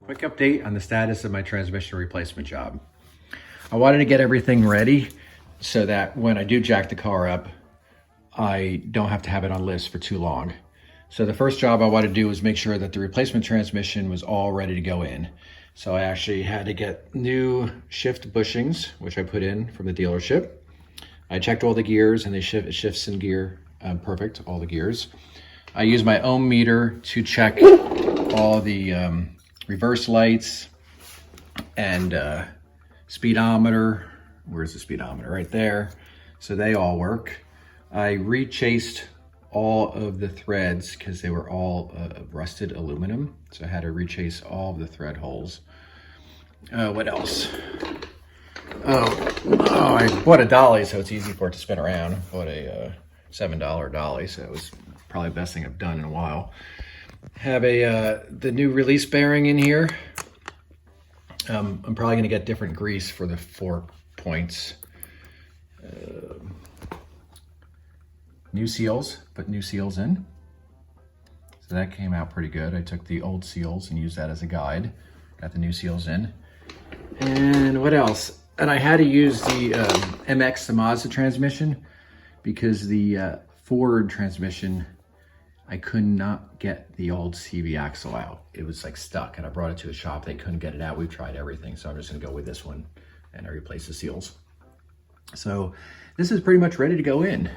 Quick update on the status of my transmission replacement job. I wanted to get everything ready so that when I do jack the car up, I don't have to have it on list for too long. So the first job I wanted to do was make sure that the replacement transmission was all ready to go in. So I actually had to get new shift bushings, which I put in from the dealership. I checked all the gears and it shifts in gear perfect, all the gears. I used my ohm meter to check all the reverse lights and speedometer. Where's the speedometer? Right there. So they all work. I rechased all of the threads because they were all rusted aluminum. So I had to rechase all of the thread holes. What else? I bought a dolly so it's easy for it to spin around. I bought a $7 dolly, so it was probably the best thing I've done in a while. Have the new release bearing in here. I'm probably going to get different grease for the 4 points. New seals, put new seals in. So that came out pretty good. I took the old seals and used that as a guide. Got the new seals in. And what else? And I had to use the MX, the Mazda transmission, because the Ford transmission, I could not get the old CV axle out. It was like stuck, and I brought it to a shop. They couldn't get it out. We've tried everything, so I'm just gonna go with this one, and I replaced the seals. So this is pretty much ready to go in.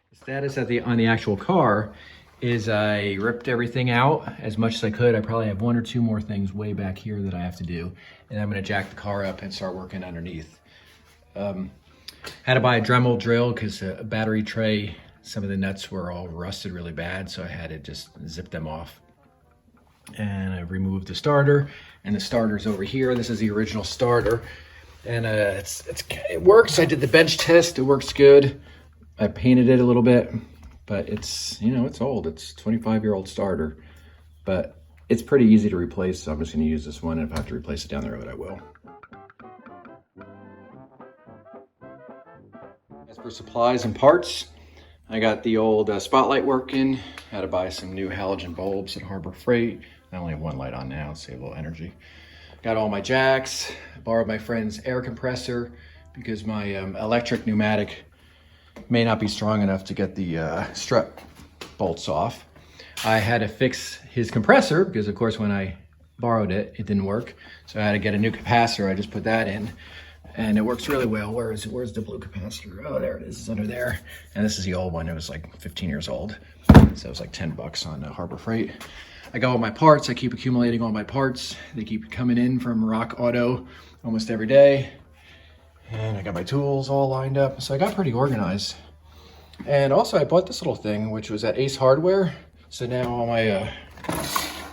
The status on the actual car is I ripped everything out as much as I could. I probably have 1 or 2 more things way back here that I have to do, and I'm gonna jack the car up and start working underneath. Had to buy a Dremel drill because a battery tray, some of the nuts were all rusted really bad, so I had to just zip them off. And I removed the starter, and the starter's over here. This is the original starter, and it works. I did the bench test, it works good. I painted it a little bit, but it's, you know, it's old. It's a 25-year-old starter, but it's pretty easy to replace, so I'm just gonna use this one, and if I have to replace it down the road, I will. As for supplies and parts, I got the old spotlight working. Had to buy some new halogen bulbs at Harbor Freight. I only have 1 light on now, save a little energy. Got all my jacks. I borrowed my friend's air compressor because my electric pneumatic may not be strong enough to get the strut bolts off. I had to fix his compressor because, of course, when I borrowed it, it didn't work. So I had to get a new capacitor. I just put that in, and it works really well. Where's the blue capacitor? Oh, there it is. It's under there. And this is the old one. It was like 15 years old. So it was like 10 bucks on Harbor Freight. I got all my parts. I keep accumulating all my parts. They keep coming in from Rock Auto almost every day. And I got my tools all lined up. So I got pretty organized. And also I bought this little thing, which was at Ace Hardware. So now all my,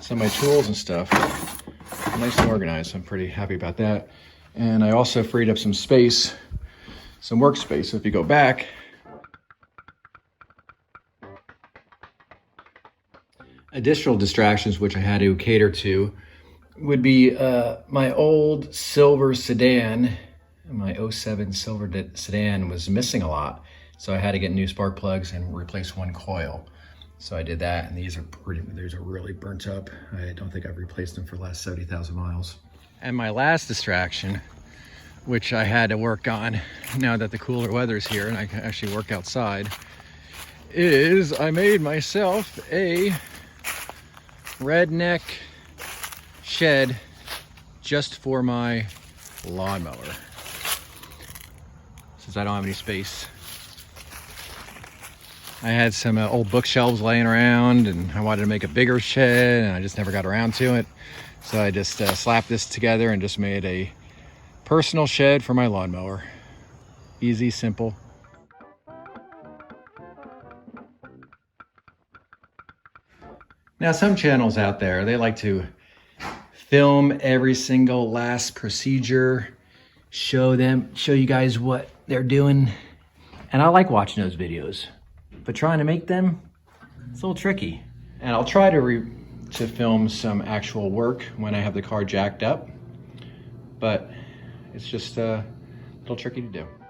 some of my tools and stuff are nice and organized. I'm pretty happy about that. And I also freed up some space, some workspace. So if you go back, additional distractions which I had to cater to would be my old silver sedan. My 07 silver sedan was missing a lot. So I had to get new spark plugs and replace 1 coil. So I did that, and these are really burnt up. I don't think I've replaced them for the last 70,000 miles. And my last distraction, which I had to work on now that the cooler weather's here and I can actually work outside, is I made myself a redneck shed just for my lawnmower, since I don't have any space. I had some old bookshelves laying around, and I wanted to make a bigger shed, and I just never got around to it. So I just slapped this together and just made a personal shed for my lawnmower. Easy, simple. Now, some channels out there, they like to film every single last procedure, show you guys what they're doing. And I like watching those videos, but trying to make them, it's a little tricky. And I'll try to film some actual work when I have the car jacked up, but it's just, the little tricky to do.